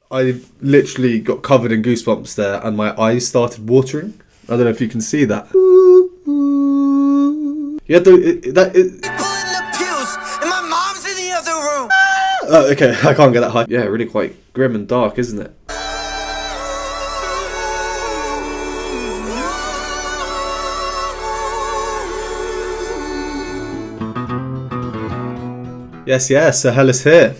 I literally got covered in goosebumps there and my eyes started watering. I don't know if you can see that. Yeah, people in the pews and my mom's in the other room. Oh, okay, I can't get that high. Yeah, really quite grim and dark, isn't it? Yes, so Hairless here.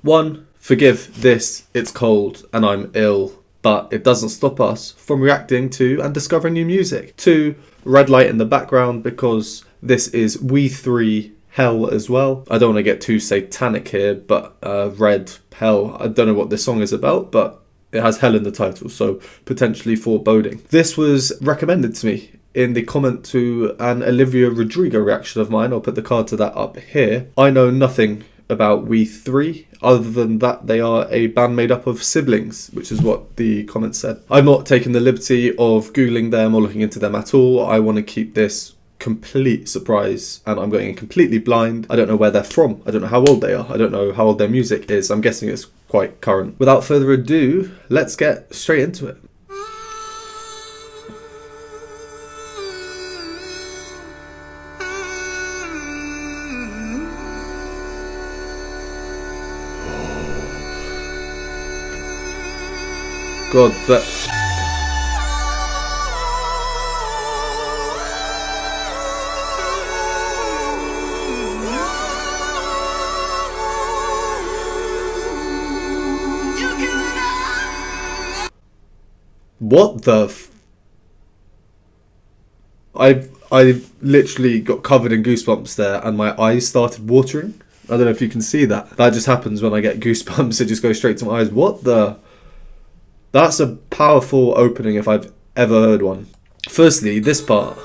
1. Forgive this, it's cold and I'm ill, but it doesn't stop us from reacting to and discovering new music. 2. Red light in the background because this is We 3 Hell as well. I don't want to get too satanic here, but red, hell, I don't know what this song is about, but it has hell in the title, so potentially foreboding. This was recommended to me in the comment to an Olivia Rodrigo reaction of mine. I'll put the card to that up here. I know nothing about We 3 other than that they are a band made up of siblings, which is what the comment said. I've not taken the liberty of googling them or looking into them at all. I want to keep this complete surprise and I'm going in completely blind. I don't know where they're from. I don't know how old they are. I don't know how old their music is. I'm guessing it's quite current. Without further ado, let's get straight into it. God, that... What the f... I literally got covered in goosebumps there and my eyes started watering. I don't know if you can see that. That just happens when I get goosebumps. It just goes straight to my eyes. What the... That's a powerful opening if I've ever heard one. Firstly, this part.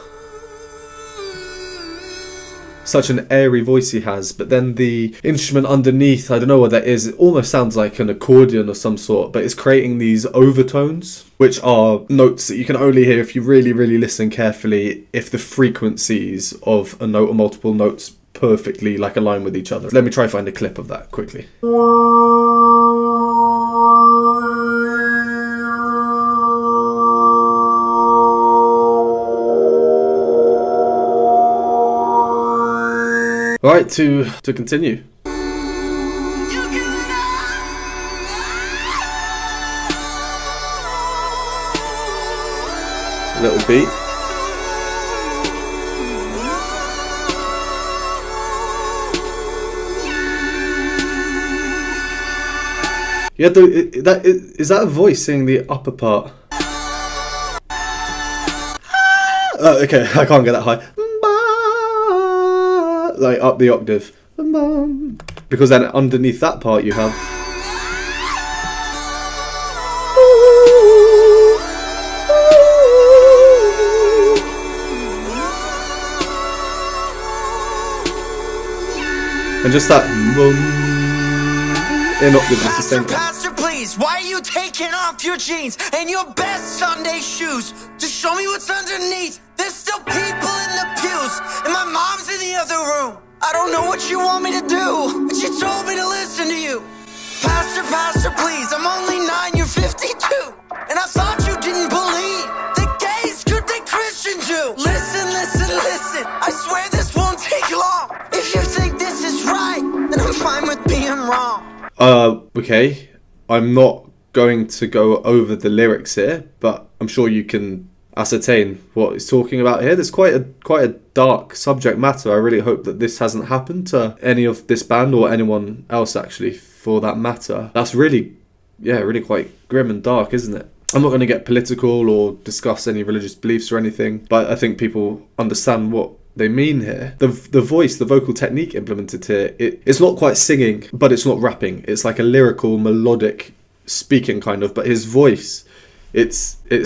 Such an airy voice he has, but then the instrument underneath, I don't know what that is, it almost sounds like an accordion of some sort, but it's creating these overtones, which are notes that you can only hear if you really, really listen carefully, if the frequencies of a note or multiple notes perfectly like align with each other. Let me try find a clip of that quickly. Right, to continue. A little beat. Yeah, is that a voice saying the upper part? Oh, okay, I can't get that high. Like up the octave, because then underneath that part you have and just that in octave is the same thing. Pastor, please, why are you taking off your jeans and your best Sunday shoes to show me what's underneath? There's still people in the pews and my mom's in the other room. I don't know what you want me to do, but you told me to listen to you. Pastor, please, I'm only 9, you're 52. And I thought you didn't believe that gays could be Christian Jew. Listen, I swear this won't take long. If you think this is right, then I'm fine with being wrong. Okay, I'm not going to go over the lyrics here, but I'm sure you can ascertain what he's talking about here. There's quite a dark subject matter. I really hope that this hasn't happened to any of this band or anyone else actually, for that matter. That's really quite grim and dark, isn't it? I'm not going to get political or discuss any religious beliefs or anything, but I think people understand what they mean here. The voice, the vocal technique implemented here, it's not quite singing, but it's not rapping. It's like a lyrical, melodic speaking kind of, but his voice, it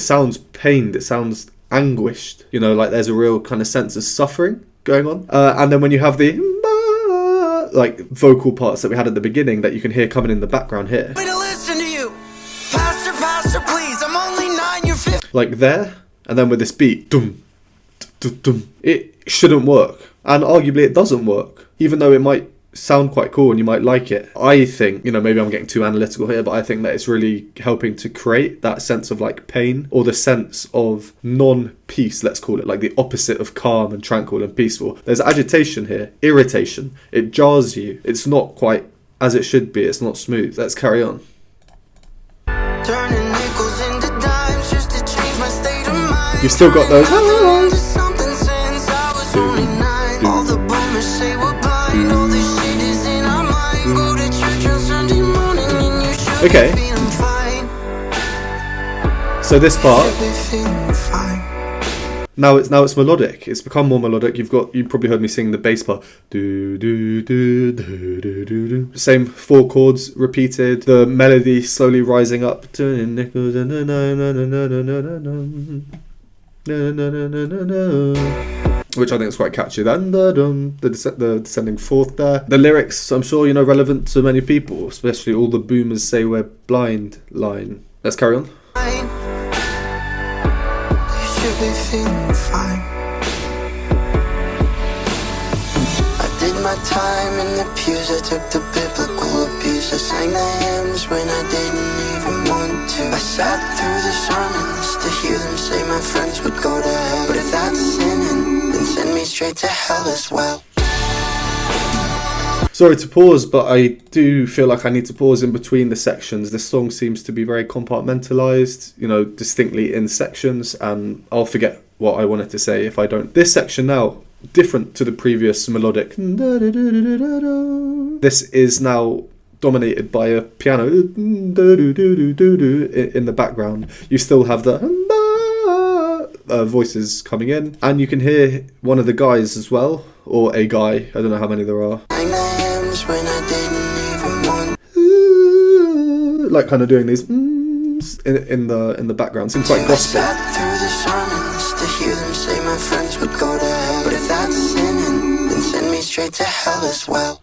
sounds pained, it sounds anguished, you know, like there's a real kind of sense of suffering going on. And then when you have the like vocal parts that we had at the beginning that you can hear coming in the background here. Listen to you. Pastor, please, I'm only 9, you're 50. Like there, and then with this beat, dum, dum, dum, it shouldn't work. And arguably it doesn't work, even though it might sound quite cool and you might like it. I think, maybe I'm getting too analytical here, but I think that it's really helping to create that sense of like pain, or the sense of non-peace, let's call it, like the opposite of calm and tranquil and peaceful. There's agitation here, irritation. It jars you. It's not quite as it should be. It's not smooth. Let's carry on. Turning nickels into dimes just to change my state of mind. You've still got those. Something since I was only 9. All the boomers say we're blind. All this shit is in our mind. Go to church on Sunday morning and you should Okay. be feeling fine. So this part, Should be feeling fine. now it's melodic. It's become more melodic. You probably heard me sing the bass part. Do do do do do do do. Same 4 chords repeated. The melody slowly rising up. Turning nickels into which I think is quite catchy. The descending fourth there. The lyrics, I'm sure relevant to many people, especially all the boomers say we're blind line. Let's carry on. You should be feeling fine. I did my time in the pews. I took the biblical abuse. I sang the hymns when I didn't even want to. I sat through the sermons to hear them say my friends would go to hell. But if that's sinning, then send me straight to hell as well. Sorry to pause, but I do feel like I need to pause in between the sections. This song seems to be very compartmentalized, distinctly in sections, and I'll forget what I wanted to say if I don't. This section now, different to the previous melodic. This is now dominated by a piano in the background. You still have the voices coming in, and you can hear one of the guys as well, or a guy. I don't know how many there are. When I didn't even want. Like kind of doing these in the background. Seems like gospel. I sat through the sermons to hear them say my friends would go to hell. But if that's sinning, then send me straight to hell as well.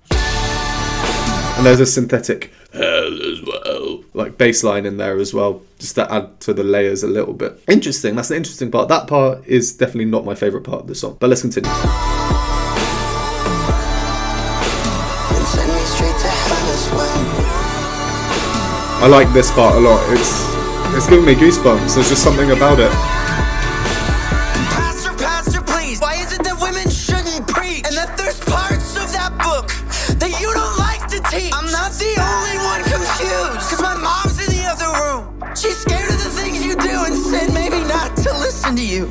And there's a synthetic hell as well, like bass line in there as well, just to add to the layers a little bit. Interesting. That's the interesting part. That part is definitely not my favourite part of the song. But let's continue. I like this part a lot. It's giving me goosebumps. There's just something about it. Pastor, please. Why is it that women shouldn't preach? And that there's parts of that book that you don't like to teach? I'm not the only one confused, cause my mom's in the other room. She's scared of the things you do and said maybe not to listen to you.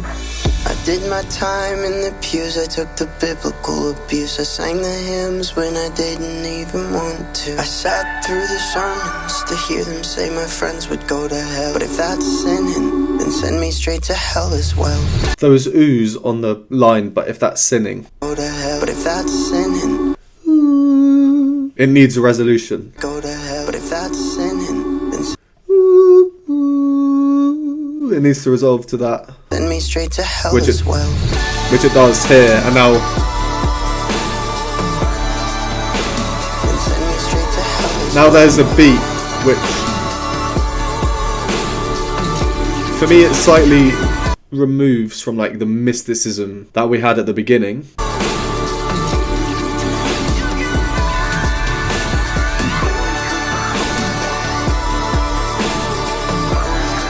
I did my time in the pews. I took the biblical abuse. I sang the hymns when I didn't even want to. I sat through the sermons to hear them say my friends would go to hell. But if that's sinning, then send me straight to hell as well. Those oohs on the line, but if that's sinning. Go to hell. But if that's sinning, it needs a resolution. go to hell. But if that's sinning, then It needs to resolve to that. send me straight to hell Which as it- well. Which it does here, and now Then send me straight to hell as now there's a beat which for me it slightly removes from like the mysticism that we had at the beginning.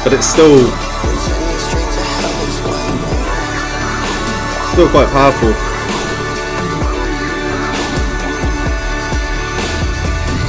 But it's still Then send me straight to hell as well. still quite powerful.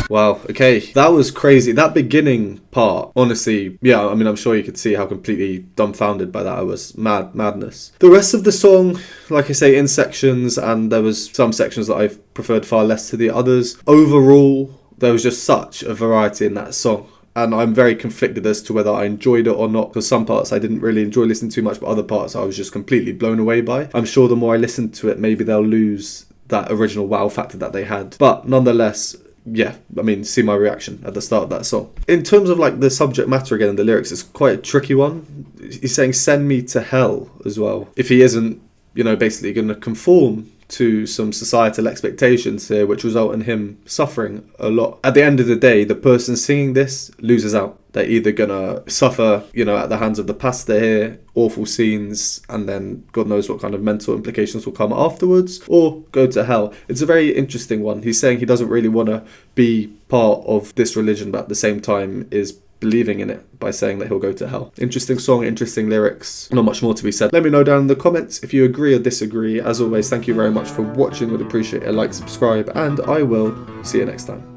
Wow, okay. That was crazy. That beginning part, honestly, yeah, I mean, I'm sure you could see how completely dumbfounded by that I was. Madness. The rest of the song, like I say, in sections, and there was some sections that I preferred far less to the others. Overall, there was just such a variety in that song. And I'm very conflicted as to whether I enjoyed it or not, because some parts I didn't really enjoy listening to much, but other parts I was just completely blown away by. I'm sure the more I listen to it, maybe they'll lose that original wow factor that they had. But nonetheless, yeah, I mean, see my reaction at the start of that song. In terms of like the subject matter again and the lyrics, it's quite a tricky one. He's saying, send me to hell as well. If he isn't, basically going to conform to some societal expectations here, which result in him suffering a lot. At the end of the day, the person singing this loses out. They're either gonna suffer, at the hands of the pastor here, awful scenes, and then God knows what kind of mental implications will come afterwards, or go to hell. It's a very interesting one. He's saying he doesn't really want to be part of this religion, but at the same time is believing in it by saying that he'll go to hell. Interesting song, interesting lyrics. Not much more to be said. Let me know down in the comments if you agree or disagree. As always, thank you very much for watching. Would appreciate a like, subscribe, and I will see you next time.